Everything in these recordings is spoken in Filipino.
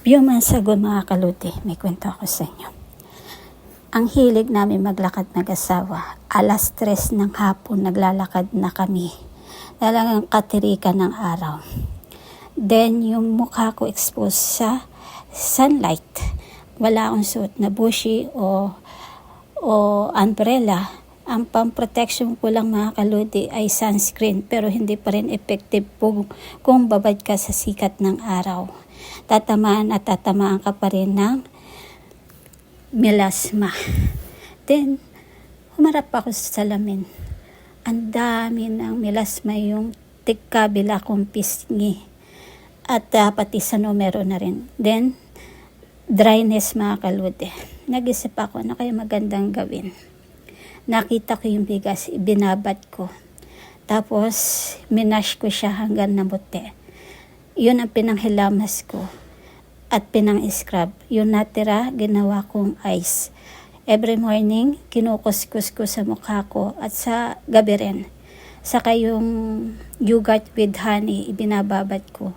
Biyumansagon mga kaludi, may kwento ako sa inyo. Ang hilig namin maglakad mag-asawa, alas 3 ng hapon naglalakad na kami. Talagang katirikan ng araw. Then yung mukha ko exposed sa sunlight. Wala akong suot na bushi o umbrella. Ang pang-protection ko lang mga kaludi ay sunscreen, pero hindi pa rin effective kung babad ka sa sikat ng araw. Tatamaan ka pa rin ng melasma. Then, humarap ako sa salamin. Ang dami ng melasma, yung tigkabila kong pisngi. At pati sa numero na rin. Then, dryness mga kaludi. Nag-isip ako, ano kaya magandang gawin? Nakita ko yung bigas, ibinabad ko. Tapos, minash ko siya hanggang namuti. Yun ang pinanghilamas ko at pinang-scrub. Yung natira, ginawa kong ice. Every morning, kinukuskus ko sa mukha ko at sa gabi rin. Saka yung yogurt with honey, ibinababad ko.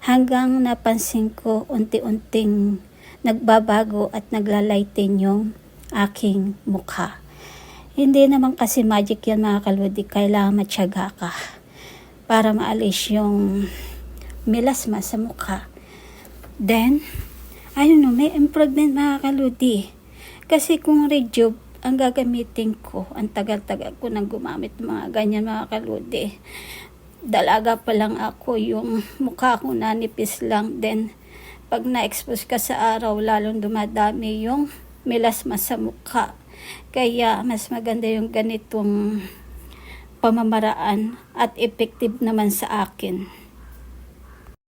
Hanggang napansin ko, unti-unting nagbabago at naglalighten yung aking mukha. Hindi naman kasi magic yan mga kaludi, kailangan matyaga ka para maalis yung melasma sa mukha. Then, may improvement mga kaludi. Kasi kung Rejuve ang gagamitin ko, ang tagal-tagal ko nang gumamit ng mga ganyan mga kaludi. Dalaga pa lang ako, yung mukha ko nanipis lang. Then, pag na-expose ka sa araw, lalong dumadami yung melasma sa mukha. Kaya, mas maganda yung ganitong pamamaraan at effective naman sa akin.